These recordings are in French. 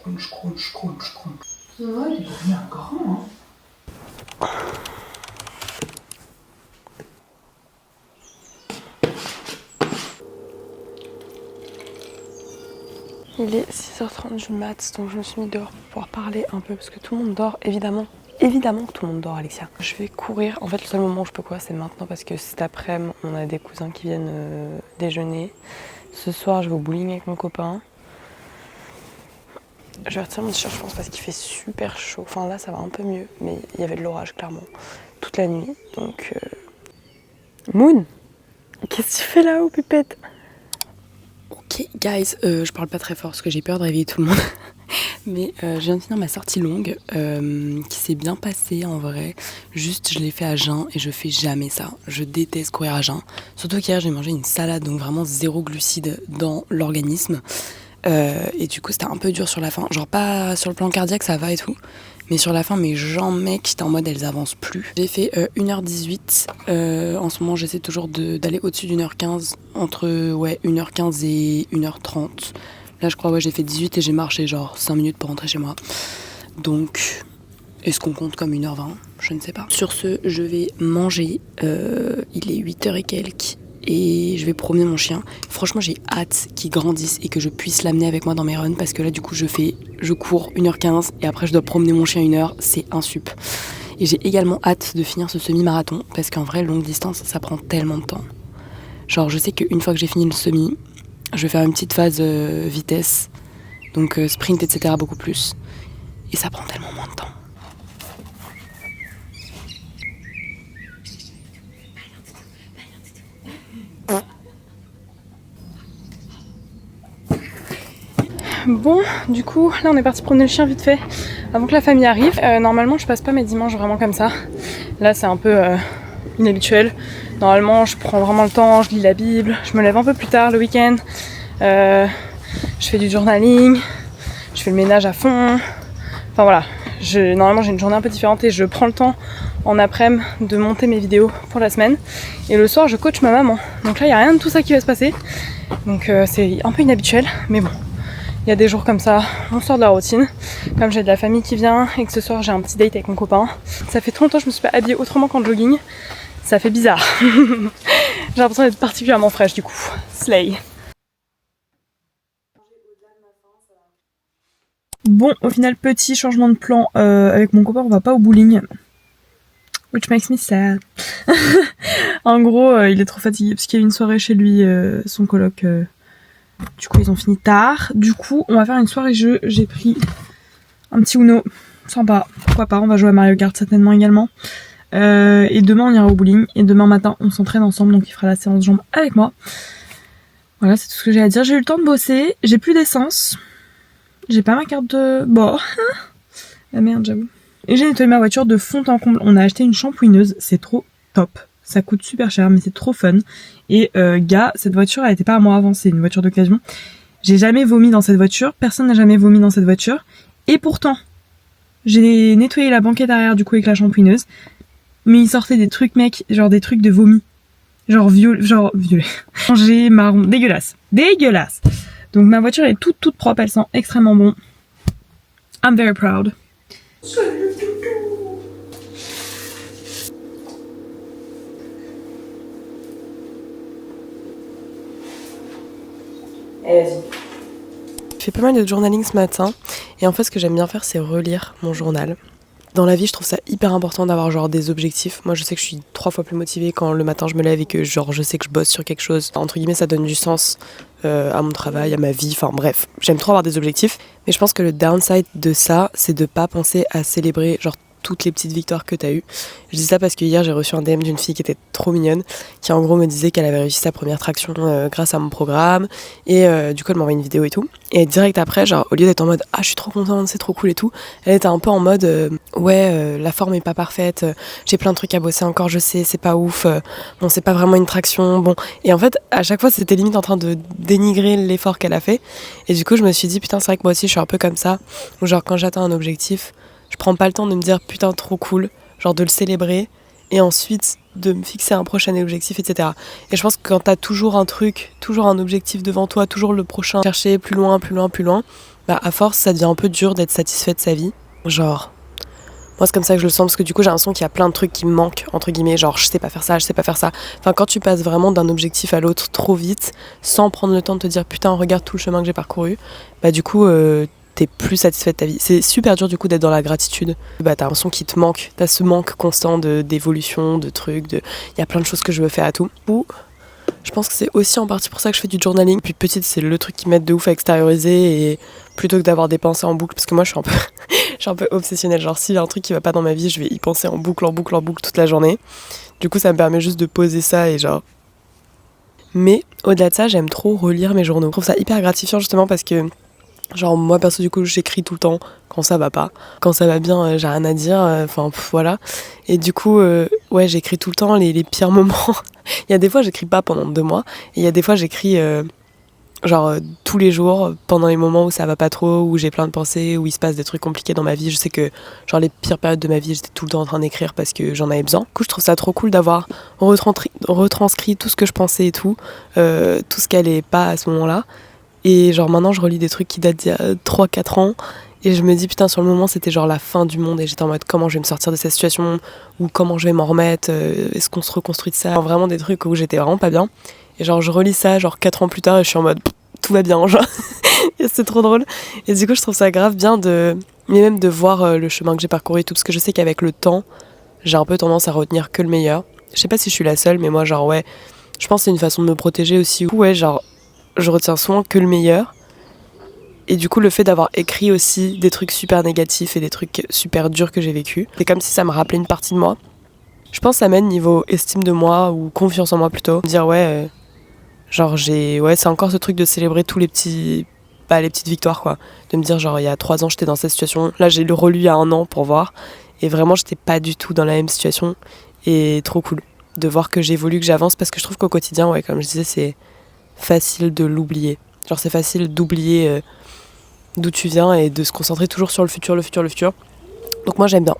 Crunch, crunch, crunch, crunch. C'est vrai, il est devenu un grand, hein. Il est 6h30 du mat, donc je me suis mis dehors pour pouvoir parler un peu parce que tout le monde dort, évidemment. Évidemment que tout le monde dort, Alexia. Je vais courir. En fait, le seul moment où je peux courir, c'est maintenant parce que cet après-midi, on a des cousins qui viennent déjeuner. Ce soir, je vais au bowling avec mon copain. Je vais retirer mon t-shirt, je pense, parce qu'il fait super chaud. Enfin, là, ça va un peu mieux, mais il y avait de l'orage, clairement, toute la nuit. Donc, Moon, qu'est-ce que tu fais là-haut, pépette? Ok, guys, je parle pas très fort parce que j'ai peur de réveiller tout le monde. Mais je viens de finir ma sortie longue qui s'est bien passée en vrai. Juste, je l'ai fait à jeun et je fais jamais ça. Je déteste courir à jeun. Surtout qu'hier, j'ai mangé une salade, donc vraiment zéro glucides dans l'organisme. Et du coup, c'était un peu dur sur la fin. Genre, pas sur le plan cardiaque, ça va et tout. Mais sur la fin, mes jambes, mec, j'étais en mode elles avancent plus. J'ai fait 1h18. En ce moment, j'essaie toujours d'aller au-dessus d'1h15. Entre 1h15 et 1h30. Là, je crois, j'ai fait 18 et j'ai marché genre 5 minutes pour rentrer chez moi. Donc, est-ce qu'on compte comme 1h20 ? Je ne sais pas. Sur ce, je vais manger. Il est 8h et quelques. Et je vais promener mon chien. Franchement, j'ai hâte qu'il grandisse et que je puisse l'amener avec moi dans mes runs. Parce que là, du coup, je cours 1h15 et après, je dois promener mon chien 1h. C'est insup. Et j'ai également hâte de finir ce semi-marathon. Parce qu'en vrai, longue distance, ça prend tellement de temps. Genre, je sais qu'une fois que j'ai fini le semi, je vais faire une petite phase vitesse, donc sprint, etc. beaucoup plus. Et ça prend tellement moins de temps. Bon, du coup, là on est parti promener le chien vite fait avant que la famille arrive. Normalement, je passe pas mes dimanches vraiment comme ça. Là, c'est un peu inhabituel. Normalement, je prends vraiment le temps, je lis la Bible, je me lève un peu plus tard le week-end. Je fais du journaling, je fais le ménage à fond. Enfin voilà, normalement j'ai une journée un peu différente et je prends le temps en après-midi de monter mes vidéos pour la semaine. Et le soir, je coach ma maman. Donc là, il n'y a rien de tout ça qui va se passer. Donc c'est un peu inhabituel, mais bon. Il y a des jours comme ça, on sort de la routine. Comme j'ai de la famille qui vient et que ce soir j'ai un petit date avec mon copain. Ça fait trop longtemps que je me suis pas habillée autrement qu'en jogging. Ça fait bizarre. J'ai l'impression d'être particulièrement fraîche du coup. Slay. Bon, au final, petit changement de plan. Avec mon copain, on va pas au bowling. Which makes me sad. En gros, il est trop fatigué parce qu'il y a eu une soirée chez lui, son coloc. Du coup, ils ont fini tard. Du coup, on va faire une soirée jeu. J'ai pris un petit Uno. Sympa. Pourquoi pas, on va jouer à Mario Kart certainement également. Et demain, on ira au bowling. Et demain matin, on s'entraîne ensemble. Donc, il fera la séance jambes avec moi. Voilà, c'est tout ce que j'ai à dire. J'ai eu le temps de bosser. J'ai plus d'essence. J'ai pas ma carte de... Bon. La merde, j'avoue. Et j'ai nettoyé ma voiture de fond en comble. On a acheté une shampooineuse. C'est trop top. Ça coûte super cher, mais c'est trop fun. Et gars, cette voiture, elle était pas à moi avant, c'est une voiture d'occasion. J'ai jamais vomi dans cette voiture, personne n'a jamais vomi dans cette voiture. Et pourtant, j'ai nettoyé la banquette arrière du coup avec la shampooineuse. Mais il sortait des trucs, mec, genre des trucs de vomi. Genre violet. Orangé, marron, dégueulasse. Dégueulasse. Donc ma voiture est toute propre, elle sent extrêmement bon. I'm very proud. J'ai fait pas mal de journaling ce matin et en fait ce que j'aime bien faire c'est relire mon journal. Dans la vie je trouve ça hyper important d'avoir genre des objectifs. Moi je sais que je suis 3 fois plus motivée quand le matin je me lève et que genre je sais que je bosse sur quelque chose. Entre guillemets ça donne du sens à mon travail, à ma vie, enfin bref. J'aime trop avoir des objectifs mais je pense que le downside de ça c'est de pas penser à célébrer genre toutes les petites victoires que t'as eues. Je dis ça parce que hier j'ai reçu un DM d'une fille qui était trop mignonne, qui en gros me disait qu'elle avait réussi sa première traction grâce à mon programme, et du coup elle m'envoie une vidéo et tout. Et direct après, genre au lieu d'être en mode ah je suis trop contente, c'est trop cool et tout, elle était un peu en mode la forme est pas parfaite, j'ai plein de trucs à bosser encore, je sais, c'est pas ouf, bon c'est pas vraiment une traction, bon. Et en fait à chaque fois c'était limite en train de dénigrer l'effort qu'elle a fait. Et du coup je me suis dit putain c'est vrai que moi aussi je suis un peu comme ça, où genre quand j'atteins un objectif, je prends pas le temps de me dire putain trop cool, genre de le célébrer et ensuite de me fixer un prochain objectif, etc. Et je pense que quand t'as toujours un truc, toujours un objectif devant toi, toujours le prochain, chercher plus loin, bah à force ça devient un peu dur d'être satisfait de sa vie. Genre, moi c'est comme ça que je le sens parce que du coup j'ai l'impression qu'il y a plein de trucs qui me manquent, entre guillemets, genre je sais pas faire ça, je sais pas faire ça. Enfin quand tu passes vraiment d'un objectif à l'autre trop vite, sans prendre le temps de te dire putain regarde tout le chemin que j'ai parcouru, bah du coup t'es plus satisfait de ta vie. C'est super dur du coup d'être dans la gratitude. Bah t'as l'impression qu'il te manque, t'as ce manque constant d'évolution, de trucs, il y a plein de choses que je veux faire à tout. Ou je pense que c'est aussi en partie pour ça que je fais du journaling. Depuis petite, c'est le truc qui m'aide de ouf à extérioriser et plutôt que d'avoir des pensées en boucle, parce que moi je suis un peu obsessionnelle. Genre s'il y a un truc qui va pas dans ma vie, je vais y penser en boucle toute la journée. Du coup, ça me permet juste de poser ça et genre. Mais au-delà de ça, j'aime trop relire mes journaux. Je trouve ça hyper gratifiant justement parce que genre moi perso du coup j'écris tout le temps quand ça va pas. Quand ça va bien, j'ai rien à dire, enfin voilà. Et du coup ouais, j'écris tout le temps les pires moments. Il y a des fois j'écris pas pendant 2 mois et il y a des fois j'écris tous les jours pendant les moments où ça va pas trop, où j'ai plein de pensées, où il se passe des trucs compliqués dans ma vie. Je sais que genre les pires périodes de ma vie, j'étais tout le temps en train d'écrire parce que j'en avais besoin. Du coup, je trouve ça trop cool d'avoir retranscrit tout ce que je pensais et tout ce qui allait pas à ce moment-là. Et genre maintenant je relis des trucs qui datent d'il y a 3-4 ans et je me dis putain sur le moment c'était genre la fin du monde et j'étais en mode comment je vais me sortir de cette situation ou comment je vais m'en remettre, est-ce qu'on se reconstruit de ça, genre, vraiment des trucs où j'étais vraiment pas bien et genre je relis ça genre 4 ans plus tard et je suis en mode tout va bien genre et c'est trop drôle et du coup je trouve ça grave bien mais même de voir le chemin que j'ai parcouru et tout parce que je sais qu'avec le temps j'ai un peu tendance à retenir que le meilleur. Je sais pas si je suis la seule mais moi genre ouais je pense que c'est une façon de me protéger aussi. Ouais genre je retiens souvent que le meilleur. Et du coup, le fait d'avoir écrit aussi des trucs super négatifs et des trucs super durs que j'ai vécu, c'est comme si ça me rappelait une partie de moi. Je pense que ça m'aide niveau estime de moi ou confiance en moi plutôt. Dire ouais, c'est encore ce truc de célébrer tous les petits, les petites victoires quoi. De me dire genre il y a 3 ans j'étais dans cette situation, là j'ai le relu il y a 1 an pour voir. Et vraiment j'étais pas du tout dans la même situation. Et trop cool de voir que j'évolue, que j'avance parce que je trouve qu'au quotidien, ouais comme je disais, c'est facile de l'oublier. Genre c'est facile d'oublier d'où tu viens et de se concentrer toujours sur le futur. Donc moi j'aime bien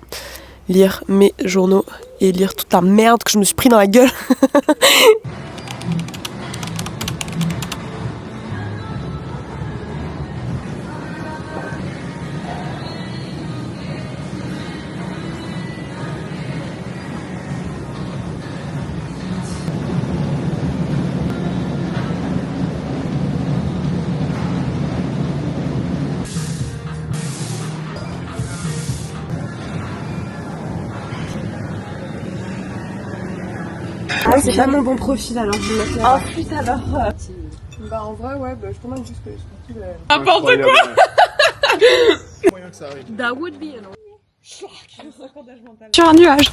lire mes journaux et lire toute la merde que je me suis pris dans la gueule. Ah, c'est pas mon bon profil alors je vais mettre là. Oh putain alors. Bah en vrai ouais, je commande juste que je trouve N'importe quoi. Moyen que ça arrive. That would be an Sur un nuage.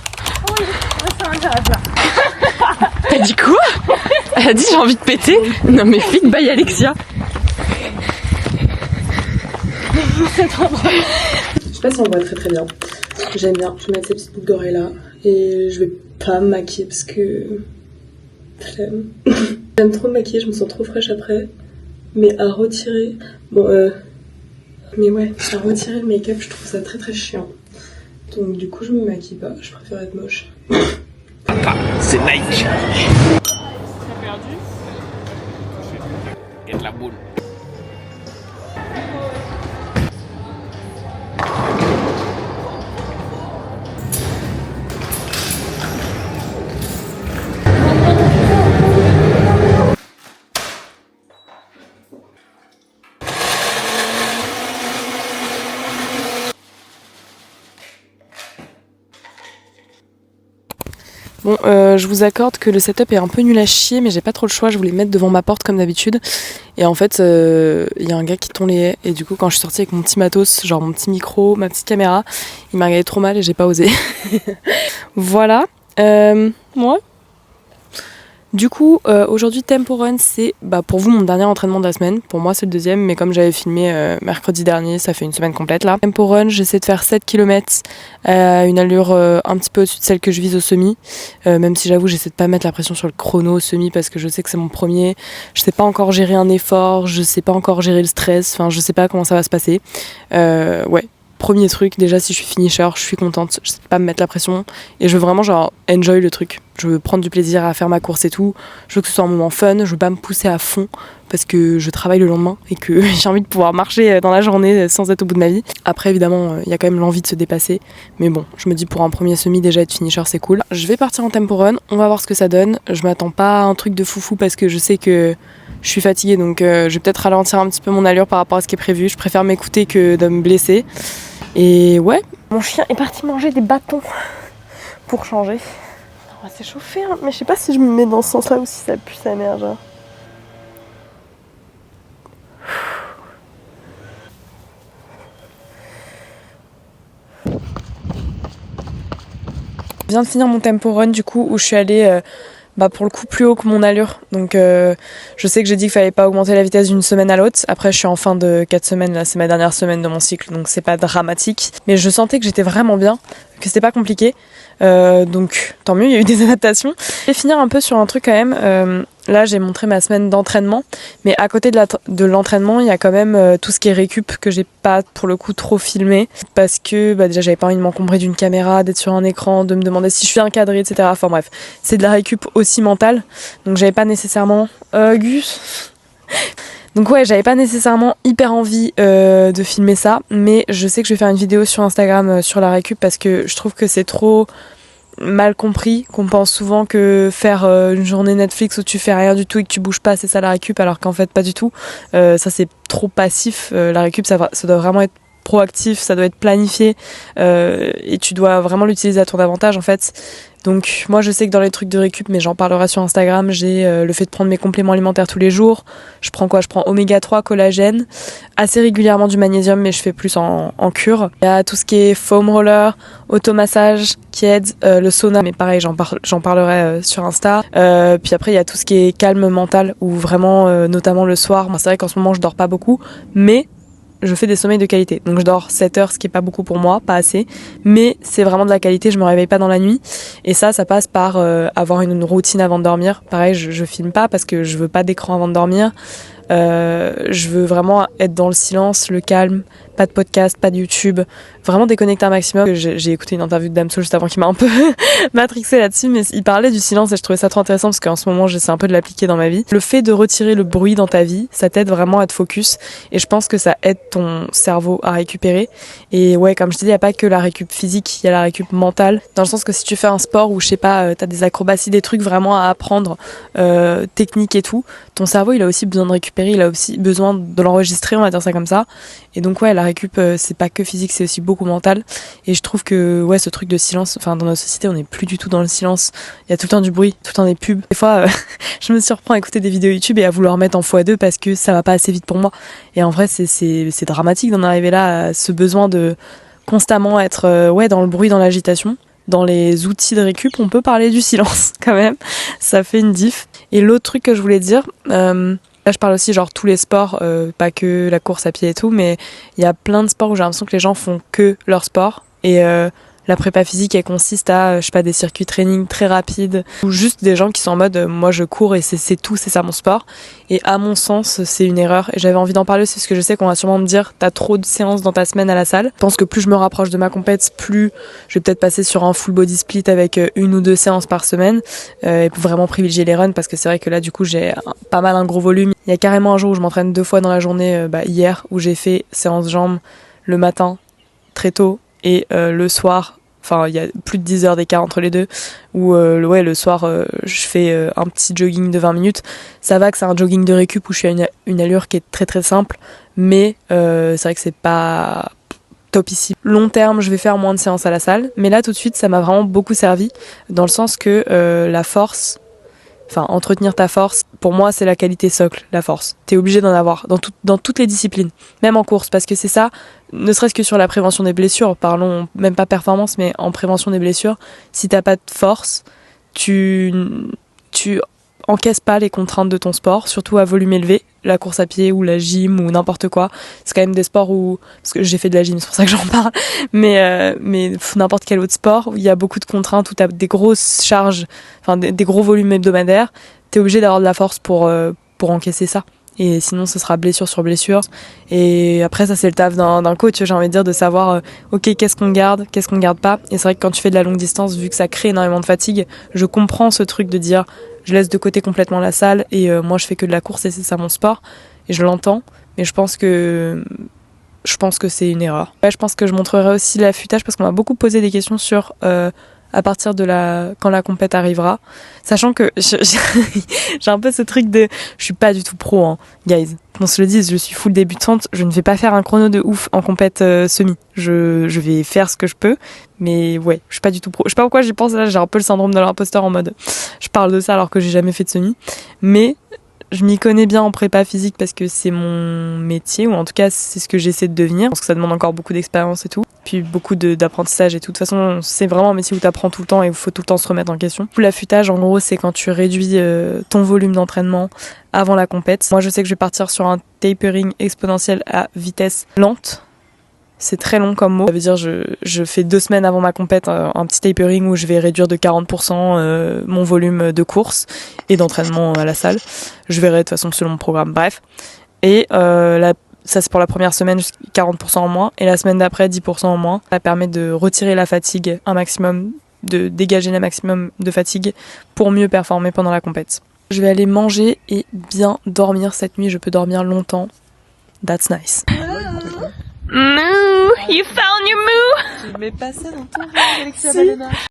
T'as dit quoi? Elle a dit j'ai envie de péter. Non mais fit by Alexia. Je sais pas si on voit très très bien. J'aime bien, je vais mettre ces petites boucles d'oreilles là. Et je vais pas me maquiller parce que... flemme. J'aime trop me maquiller, je me sens trop fraîche après. Mais à retirer... Mais ouais, à retirer le make-up, je trouve ça très très chiant. Donc du coup je me maquille pas, je préfère être moche. C'est Nike. Et de la boule. Bon, je vous accorde que le setup est un peu nul à chier, mais j'ai pas trop le choix, je voulais mettre devant ma porte comme d'habitude. Et en fait, y a un gars qui tond les haies, et du coup, quand je suis sortie avec mon petit matos, genre mon petit micro, ma petite caméra, il m'a regardé trop mal et j'ai pas osé. Voilà. Moi. Du coup, aujourd'hui, Tempo Run, c'est pour vous mon dernier entraînement de la semaine. Pour moi, c'est le deuxième, mais comme j'avais filmé mercredi dernier, ça fait une semaine complète là. Tempo Run, j'essaie de faire 7 km à une allure un petit peu au-dessus de celle que je vise au semi. Même si j'avoue, j'essaie de pas mettre la pression sur le chrono au semi parce que je sais que c'est mon premier. Je sais pas encore gérer un effort, je sais pas encore gérer le stress, enfin, je sais pas comment ça va se passer. Ouais. Premier truc, déjà si je suis finisher, je suis contente, je sais pas me mettre la pression et je veux vraiment genre enjoy le truc. Je veux prendre du plaisir à faire ma course et tout. Je veux que ce soit un moment fun. Je veux pas me pousser à fond parce que je travaille le lendemain et que j'ai envie de pouvoir marcher dans la journée sans être au bout de ma vie. Après, évidemment, il y a quand même l'envie de se dépasser. Mais bon, je me dis pour un premier semi, déjà être finisher, c'est cool. Je vais partir en tempo run. On va voir ce que ça donne. Je m'attends pas à un truc de foufou parce que je sais que je suis fatiguée. Donc je vais peut-être ralentir un petit peu mon allure par rapport à ce qui est prévu. Je préfère m'écouter que de me blesser. Et ouais, mon chien est parti manger des bâtons pour changer. On va s'échauffer, hein. Mais je sais pas si je me mets dans ce sens-là ou si ça pue sa mère, genre. Je viens de finir mon tempo run du coup où je suis allée pour le coup plus haut que mon allure. Donc je sais que j'ai dit qu'il fallait pas augmenter la vitesse d'une semaine à l'autre. Après je suis en fin de 4 semaines, là c'est ma dernière semaine de mon cycle, donc c'est pas dramatique. Mais je sentais que j'étais vraiment bien, que c'était pas compliqué. Donc tant mieux, il y a eu des adaptations. Je vais finir un peu sur un truc quand même. Là j'ai montré ma semaine d'entraînement, mais à côté de l'entraînement il y a quand même tout ce qui est récup que j'ai pas pour le coup trop filmé parce que déjà j'avais pas envie de m'encombrer d'une caméra, d'être sur un écran, de me demander si je suis encadrée, etc. Enfin bref, c'est de la récup aussi mentale, donc j'avais pas nécessairement Gus. Donc ouais, j'avais pas nécessairement hyper envie de filmer ça, mais je sais que je vais faire une vidéo sur Instagram sur la récup parce que je trouve que c'est trop mal compris, qu'on pense souvent que faire une journée Netflix où tu fais rien du tout et que tu bouges pas, c'est ça la récup, alors qu'en fait pas du tout. Ça c'est trop passif, la récup ça doit vraiment être proactif, ça doit être planifié et tu dois vraiment l'utiliser à ton avantage en fait. Donc moi je sais que dans les trucs de récup, mais j'en parlerai sur Instagram, j'ai le fait de prendre mes compléments alimentaires tous les jours. Je prends quoi ? Je prends oméga 3, collagène, assez régulièrement du magnésium, mais je fais plus en cure. Il y a tout ce qui est foam roller, automassage qui aide, le sauna, mais pareil j'en parlerai sur Insta. Puis après il y a tout ce qui est calme mental, où vraiment notamment le soir, moi c'est vrai qu'en ce moment je dors pas beaucoup, mais je fais des sommeils de qualité. Donc je dors 7 heures, ce qui est pas beaucoup pour moi, pas assez. Mais c'est vraiment de la qualité, je me réveille pas dans la nuit. Et ça passe par avoir une routine avant de dormir. Pareil, je filme pas parce que je veux pas d'écran avant de dormir. Je veux vraiment être dans le silence, le calme, pas de podcast, pas de YouTube, vraiment déconnecter un maximum. J'ai écouté une interview de Damso juste avant qui m'a un peu matrixé là-dessus, mais il parlait du silence et je trouvais ça trop intéressant parce qu'en ce moment j'essaie un peu de l'appliquer dans ma vie. Le fait de retirer le bruit dans ta vie, ça t'aide vraiment à te focus et je pense que ça aide ton cerveau à récupérer. Et ouais, comme je te dis, il n'y a pas que la récup physique, il y a la récup mentale, dans le sens que si tu fais un sport où je sais pas, t'as des acrobaties, des trucs vraiment à apprendre, technique et tout, ton cerveau il a aussi besoin de récupérer, il a aussi besoin de l'enregistrer, on va dire ça comme ça. Et donc ouais, la récup c'est pas que physique, c'est aussi beaucoup mental. Et je trouve que ouais, ce truc de silence, enfin dans notre société on n'est plus du tout dans le silence, il y a tout le temps du bruit, tout le temps des pubs. Des fois je me surprends à écouter des vidéos YouTube et à vouloir mettre en x2 parce que ça va pas assez vite pour moi. Et en vrai c'est dramatique d'en arriver là, à ce besoin de constamment être ouais, dans le bruit, dans l'agitation. Dans les outils de récup, on peut parler du silence quand même, ça fait une diff. Et l'autre truc que je voulais dire, là je parle aussi genre tous les sports, pas que la course à pied et tout, mais il y a plein de sports où j'ai l'impression que les gens font que leur sport. Et la prépa physique elle consiste à, je sais pas, des circuits training très rapides, ou juste des gens qui sont en mode moi je cours et c'est tout, c'est ça mon sport. Et à mon sens c'est une erreur et j'avais envie d'en parler aussi parce que je sais qu'on va sûrement me dire t'as trop de séances dans ta semaine à la salle. Je pense que plus je me rapproche de ma compète, plus je vais peut-être passer sur un full body split avec 1 ou 2 séances par semaine et vraiment privilégier les runs parce que c'est vrai que là du coup j'ai pas mal un gros volume. Il y a carrément un jour où je m'entraîne 2 fois dans la journée, hier où j'ai fait séance jambes le matin très tôt et le soir. Enfin, il y a plus de 10 heures d'écart entre les deux, où ouais, le soir, je fais un petit jogging de 20 minutes. Ça va que c'est un jogging de récup où je suis à une allure qui est très très simple, mais c'est vrai que c'est pas top ici. Long terme, je vais faire moins de séances à la salle, mais là tout de suite, ça m'a vraiment beaucoup servi, dans le sens que la force, enfin entretenir ta force, pour moi c'est la qualité socle, la force. T'es obligé d'en avoir dans toutes les disciplines, même en course, parce que c'est ça, ne serait-ce que sur la prévention des blessures, parlons même pas performance, mais en prévention des blessures, si t'as pas de force, tu encaisses pas les contraintes de ton sport, surtout à volume élevé, la course à pied ou la gym ou n'importe quoi. C'est quand même des sports où, parce que j'ai fait de la gym, c'est pour ça que j'en parle, mais n'importe quel autre sport où il y a beaucoup de contraintes, où t'as des grosses charges, enfin des gros volumes hebdomadaires, t'es obligé d'avoir de la force pour encaisser ça. Et sinon, ce sera blessure sur blessure. Et après, ça, c'est le taf d'un coach, j'ai envie de dire, de savoir, ok, qu'est-ce qu'on garde pas. Et c'est vrai que quand tu fais de la longue distance, vu que ça crée énormément de fatigue, je comprends ce truc de dire, je laisse de côté complètement la salle et moi, je fais que de la course et c'est ça mon sport. Et je l'entends, mais je pense que c'est une erreur. Ouais, je pense que je montrerai aussi l'affûtage parce qu'on m'a beaucoup posé des questions sur à partir de quand la compète arrivera, sachant que j'ai un peu ce truc de je suis pas du tout pro, hein, guys. Qu'on se le dise, je suis full débutante, je ne vais pas faire un chrono de ouf en compète semi. Je vais faire ce que je peux, mais ouais, je suis pas du tout pro. Je sais pas pourquoi j'y pense là, j'ai un peu le syndrome de l'imposteur en mode je parle de ça alors que j'ai jamais fait de semi, mais je m'y connais bien en prépa physique parce que c'est mon métier, ou en tout cas c'est ce que j'essaie de devenir. Je pense que ça demande encore beaucoup d'expérience et tout, puis beaucoup d'apprentissage et tout. De toute façon, c'est vraiment un métier où tu apprends tout le temps et où il faut tout le temps se remettre en question. L'affûtage, en gros, c'est quand tu réduis ton volume d'entraînement avant la compète. Moi, je sais que je vais partir sur un tapering exponentiel à vitesse lente. C'est très long comme mot. Ça veut dire je fais 2 semaines avant ma compète un petit tapering où je vais réduire de 40% mon volume de course et d'entraînement à la salle. Je verrai de toute façon selon mon programme. Bref. Et ça c'est pour la première semaine, 40% en moins. Et la semaine d'après, 10% en moins. Ça permet de retirer la fatigue un maximum, de dégager le maximum de fatigue pour mieux performer pendant la compète. Je vais aller manger et bien dormir cette nuit. Je peux dormir longtemps. That's nice. Moo! You found your moo! Je vais passer dans ton rêve, Alexia Balena.